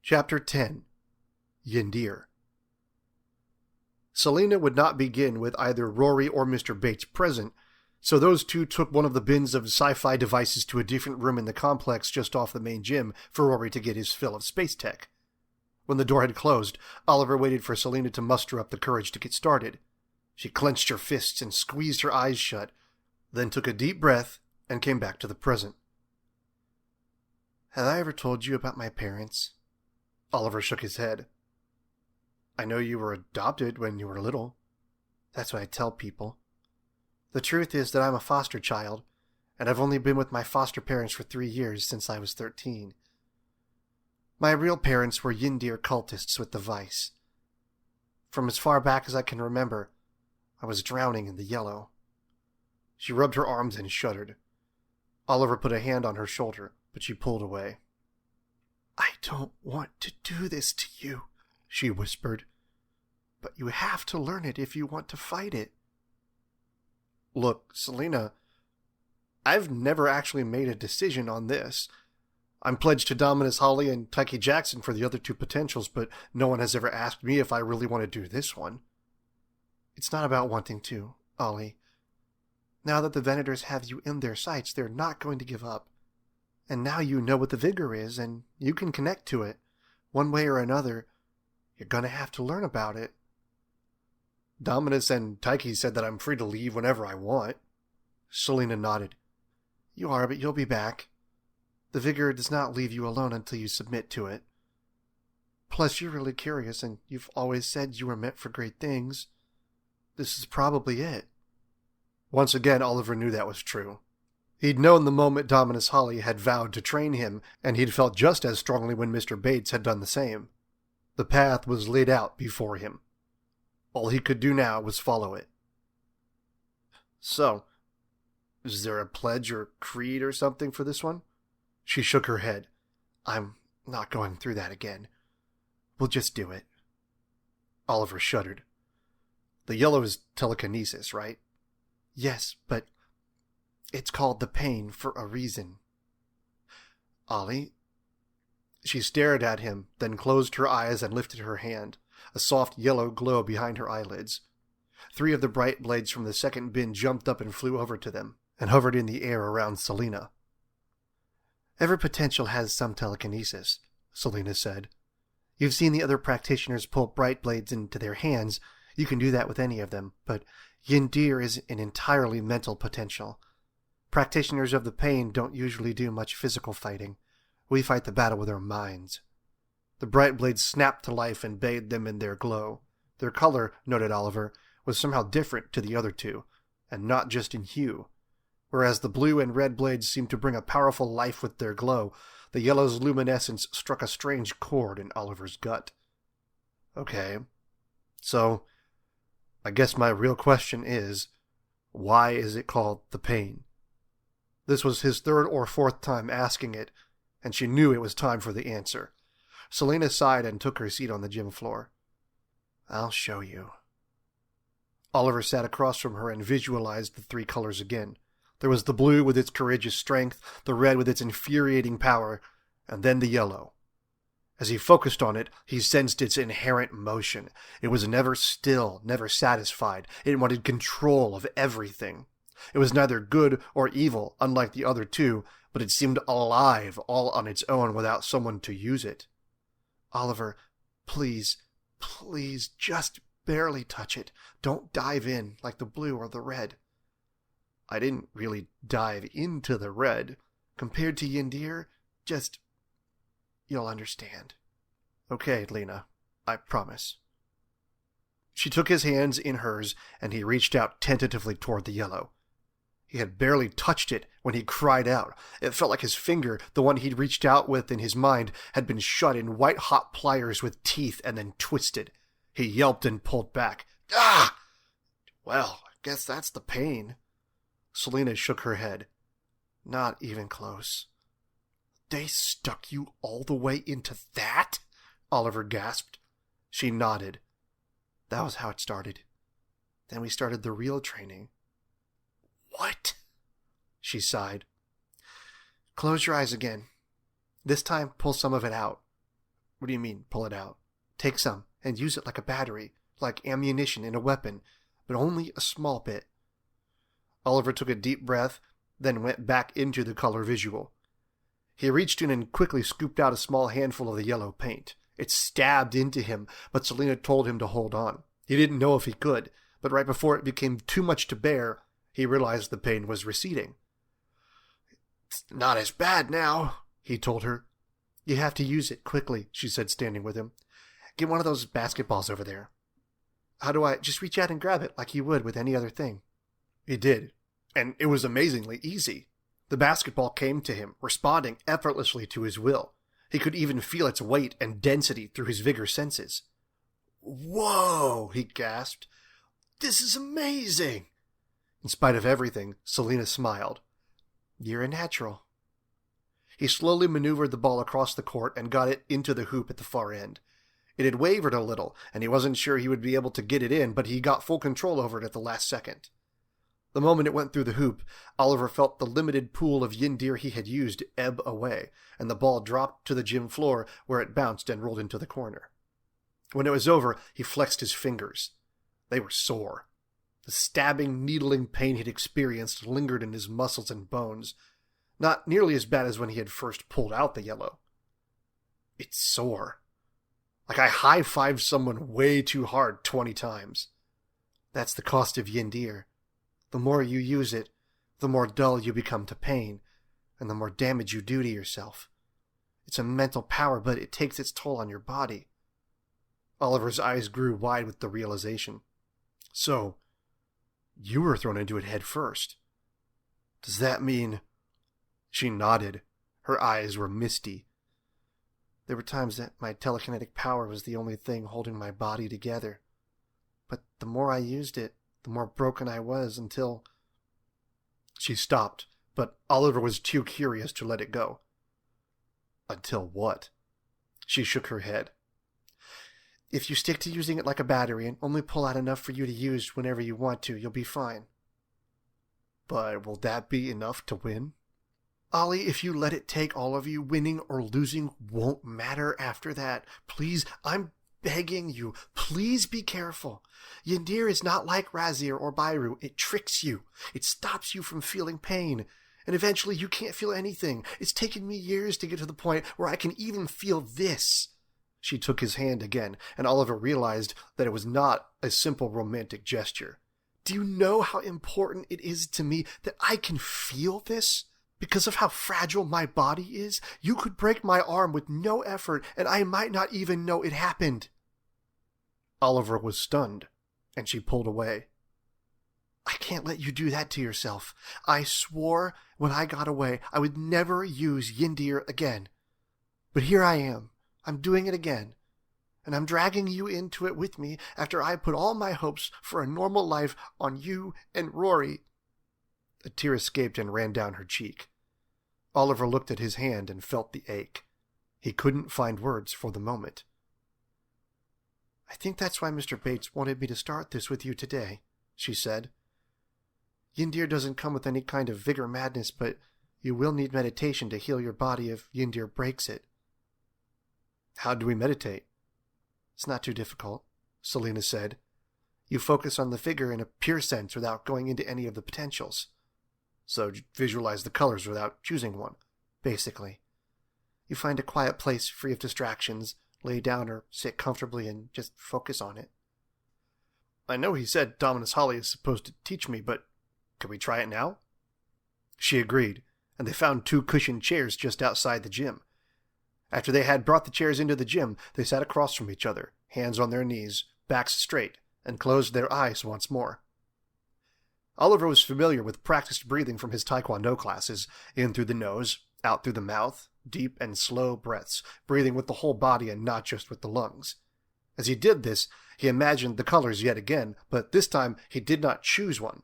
Chapter 10. Yndir. Selena would not begin with either Rory or Mr. Bates present, so those two took one of the bins of sci-fi devices to a different room in the complex just off the main gym for Rory to get his fill of space tech. When the door had closed, Oliver waited for Selena to muster up the courage to get started. She clenched her fists and squeezed her eyes shut, then took a deep breath and came back to the present. "Have I ever told you about my parents?" Oliver shook his head. "I know you were adopted when you were little. That's what I tell people. The truth is that I'm a foster child, and I've only been with my foster parents for 3 years since I was 13. My real parents were Yndir cultists with the vice. From as far back as I can remember, I was drowning in the yellow." She rubbed her arms and shuddered. Oliver put a hand on her shoulder, but she pulled away. "I don't want to do this to you," she whispered. "But you have to learn it if you want to fight it." "Look, Selena, I've never actually made a decision on this. I'm pledged to Dominus Holly and Tyche Jackson for the other 2 potentials, but no one has ever asked me if I really want to do this one." "It's not about wanting to, Ollie. Now that the Venators have you in their sights, they're not going to give up. And now you know what the vigor is, and you can connect to it. One way or another, you're going to have to learn about it." "Dominus and Tyche said that I'm free to leave whenever I want." Selena nodded. "You are, but you'll be back. The vigor does not leave you alone until you submit to it. Plus, you're really curious, and you've always said you were meant for great things. This is probably it." Once again, Oliver knew that was true. He'd known the moment Dominus Holly had vowed to train him, and he'd felt just as strongly when Mr. Bates had done the same. The path was laid out before him. All he could do now was follow it. "So, is there a pledge or creed or something for this one?" She shook her head. "I'm not going through that again. We'll just do it." Oliver shuddered. "The yellow is telekinesis, right?" "Yes, but it's called the pain for a reason." "Ollie?" She stared at him, then closed her eyes and lifted her hand, a soft yellow glow behind her eyelids. 3 of the bright blades from the second bin jumped up and flew over to them, and hovered in the air around Selena. "Every potential has some telekinesis," Selena said. "You've seen the other practitioners pull bright blades into their hands. You can do that with any of them, but Yndir is an entirely mental potential. Practitioners of the pain don't usually do much physical fighting. We fight the battle with our minds." The bright blades snapped to life and bathed them in their glow. Their color, noted Oliver, was somehow different to the other 2, and not just in hue. Whereas the blue and red blades seemed to bring a powerful life with their glow, the yellow's luminescence struck a strange chord in Oliver's gut. "Okay, so I guess my real question is, why is it called the pain?" This was his 3rd or 4th time asking it, and she knew it was time for the answer. Selena sighed and took her seat on the gym floor. "I'll show you." Oliver sat across from her and visualized the 3 colors again. There was the blue with its courageous strength, the red with its infuriating power, and then the yellow. As he focused on it, he sensed its inherent motion. It was never still, never satisfied. It wanted control of everything. It was neither good or evil, unlike the other 2, but it seemed alive all on its own without someone to use it. "Oliver, please, please, just barely touch it. Don't dive in like the blue or the red." "I didn't really dive into the red. Compared to Yndir, just... you'll understand." "Okay, Lena, I promise." She took his hands in hers, and he reached out tentatively toward the yellow. He had barely touched it when he cried out. It felt like his finger, the one he'd reached out with in his mind, had been shut in white-hot pliers with teeth and then twisted. He yelped and pulled back. "Ah! Well, I guess that's the pain." Selena shook her head. "Not even close." "They stuck you all the way into that?" Oliver gasped. She nodded. "That was how it started. Then we started the real training." "What?" She sighed. "Close your eyes again. This time, pull some of it out. What do you mean, pull it out? Take some and use it like a battery, like ammunition in a weapon, but only a small bit. Oliver took a deep breath, then went back into the color visual. He reached in and quickly scooped out a small handful of the yellow paint. It stabbed into him, but Selena told him to hold on. He didn't know if he could, but right before it became too much to bear, he realized the pain was receding. "It's not as bad now," he told her. "You have to use it quickly," she said, standing with him. "Get one of those basketballs over there." "How do I—" "Just reach out and grab it like you would with any other thing." He did, and it was amazingly easy. The basketball came to him, responding effortlessly to his will. He could even feel its weight and density through his vigor senses. "Whoa!" he gasped. "This is amazing!" In spite of everything, Selena smiled. "You're a natural." He slowly maneuvered the ball across the court and got it into the hoop at the far end. It had wavered a little, and he wasn't sure he would be able to get it in, but he got full control over it at the last second. The moment it went through the hoop, Oliver felt the limited pool of Yndir he had used ebb away, and the ball dropped to the gym floor where it bounced and rolled into the corner. When it was over, he flexed his fingers. They were sore. The stabbing, needling pain he'd experienced lingered in his muscles and bones, not nearly as bad as when he had first pulled out the yellow. It's sore. Like I high-fived someone way too hard 20 times. That's the cost of Yndir. The more you use it, the more dull you become to pain, and the more damage you do to yourself. It's a mental power, but it takes its toll on your body. Oliver's eyes grew wide with the realization. So, you were thrown into it head first. Does that mean... She nodded. Her eyes were misty. There were times that my telekinetic power was the only thing holding my body together. But the more I used it, the more broken I was until... She stopped, but Oliver was too curious to let it go. Until what? She shook her head. If you stick to using it like a battery and only pull out enough for you to use whenever you want to, you'll be fine. But will that be enough to win? Ollie, if you let it take all of you, winning or losing won't matter after that. Please, I'm begging you, please be careful. Yndir is not like Razir or Byru. It tricks you. It stops you from feeling pain. And eventually you can't feel anything. It's taken me years to get to the point where I can even feel this. She took his hand again, and Oliver realized that it was not a simple romantic gesture. Do you know how important it is to me that I can feel this? Because of how fragile my body is, you could break my arm with no effort, and I might not even know it happened. Oliver was stunned, and she pulled away. I can't let you do that to yourself. I swore when I got away I would never use Yndir again. But here I am. I'm doing it again. And I'm dragging you into it with me after I put all my hopes for a normal life on you and Rory. A tear escaped and ran down her cheek. Oliver looked at his hand and felt the ache. He couldn't find words for the moment. I think that's why Mr. Bates wanted me to start this with you today, she said. Yndir doesn't come with any kind of vigor madness, but you will need meditation to heal your body if Yndir breaks it. How do we meditate? It's not too difficult, Selena said. You focus on the figure in a pure sense without going into any of the potentials. So visualize the colors without choosing one, basically. You find a quiet place free of distractions, lay down or sit comfortably and just focus on it. I know he said Dominus Holly is supposed to teach me, but can we try it now? She agreed, and they found 2 cushioned chairs just outside the gym. After they had brought the chairs into the gym, they sat across from each other, hands on their knees, backs straight, and closed their eyes once more. Oliver was familiar with practiced breathing from his Taekwondo classes, in through the nose, out through the mouth, deep and slow breaths, breathing with the whole body and not just with the lungs. As he did this, he imagined the colors yet again, but this time he did not choose one.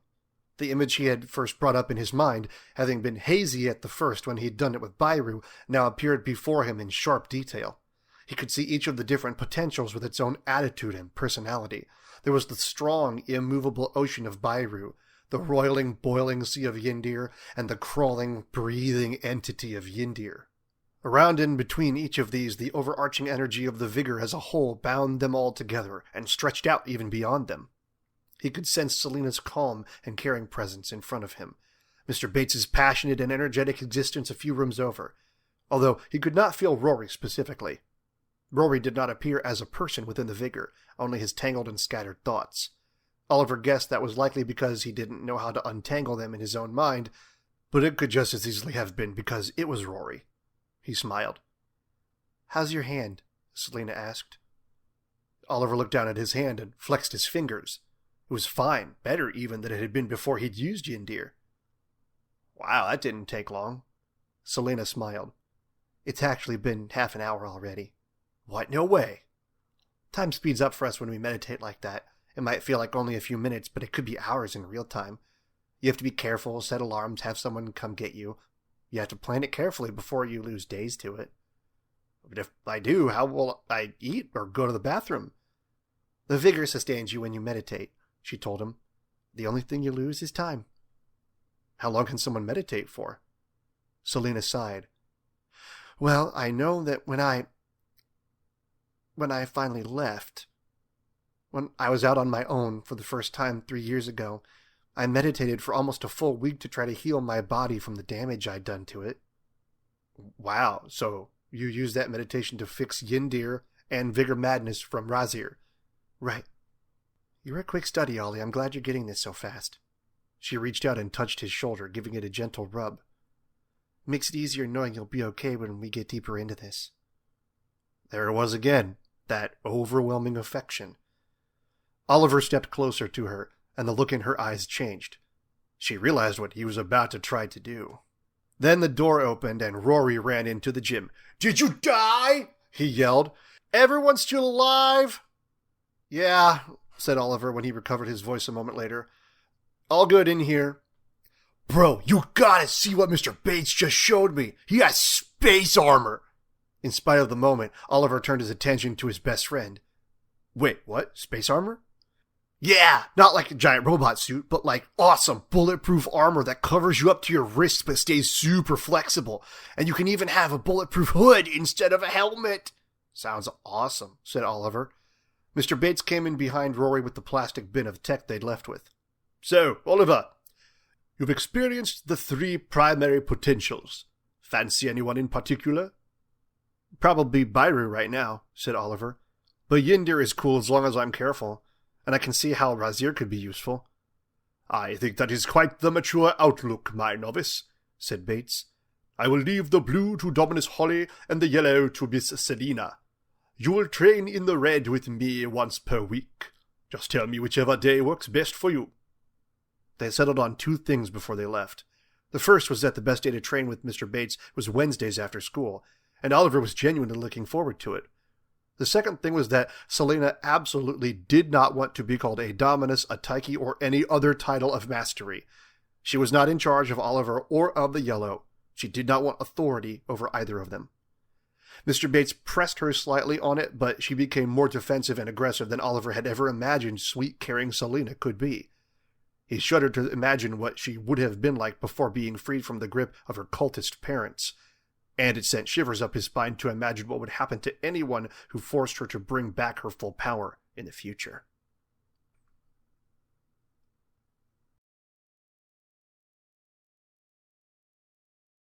The image he had first brought up in his mind, having been hazy at the first when he had done it with Byru, now appeared before him in sharp detail. He could see each of the different potentials with its own attitude and personality. There was the strong, immovable ocean of Byru, the roiling, boiling sea of Yndir, and the crawling, breathing entity of Yndir. Around and between each of these, the overarching energy of the vigor as a whole bound them all together and stretched out even beyond them. He could sense Selena's calm and caring presence in front of him, Mr. Bates's passionate and energetic existence a few rooms over, although he could not feel Rory specifically. Rory did not appear as a person within the vigor, only his tangled and scattered thoughts. Oliver guessed that was likely because he didn't know how to untangle them in his own mind, but it could just as easily have been because it was Rory. He smiled. "How's your hand?" Selena asked. Oliver looked down at his hand and flexed his fingers. It was fine, better even than it had been before he'd used Yndir. "Wow, that didn't take long." Selena smiled. "It's actually been half an hour already." "What? No way." "Time speeds up for us when we meditate like that. It might feel like only a few minutes, but it could be hours in real time. You have to be careful, set alarms, have someone come get you. You have to plan it carefully before you lose days to it." "But if I do, how will I eat or go to the bathroom?" "The vigor sustains you when you meditate," she told him. "The only thing you lose is time." "How long can someone meditate for?" Selena sighed. "Well, I know that when I finally left, when I was out on my own for the first time 3 years ago, I meditated for almost a full week to try to heal my body from the damage I'd done to it." "Wow, so you used that meditation to fix Yndir and Vigor Madness from Razir?" "Right." "You're a quick study, Ollie. I'm glad you're getting this so fast." She reached out and touched his shoulder, giving it a gentle rub. "Makes it easier knowing you'll be okay when we get deeper into this." There it was again, that overwhelming affection. Oliver stepped closer to her, and the look in her eyes changed. She realized what he was about to try to do. Then the door opened and Rory ran into the gym. "Did you die?" he yelled. "Everyone's still alive?" "Yeah," said Oliver when he recovered his voice a moment later. "All good in here." "Bro, you gotta see what Mr. Bates just showed me. He has space armor." In spite of the moment, Oliver turned his attention to his best friend. "Wait, what? Space armor?" "Yeah, not like a giant robot suit, but like awesome bulletproof armor that covers you up to your wrists but stays super flexible. And you can even have a bulletproof hood instead of a helmet." "Sounds awesome," said Oliver. Mr. Bates came in behind Rory with the plastic bin of tech they'd left with. "So, Oliver, you've experienced the 3 primary potentials. Fancy anyone in particular?" "Probably Byru right now," said Oliver. "But Yndir is cool as long as I'm careful. And I can see how Razir could be useful." "I think that is quite the mature outlook, my novice," said Bates. "I will leave the blue to Dominus Holly and the yellow to Miss Selena. You will train in the red with me once per week. Just tell me whichever day works best for you." They settled on 2 things before they left. The first was that the best day to train with Mr. Bates was Wednesdays after school, and Oliver was genuinely looking forward to it. The second thing was that Selena absolutely did not want to be called a Dominus, a Tyche, or any other title of mastery. She was not in charge of Oliver or of the Yellow. She did not want authority over either of them. Mr. Bates pressed her slightly on it, but she became more defensive and aggressive than Oliver had ever imagined sweet, caring Selena could be. He shuddered to imagine what she would have been like before being freed from the grip of her cultist parents. And it sent shivers up his spine to imagine what would happen to anyone who forced her to bring back her full power in the future.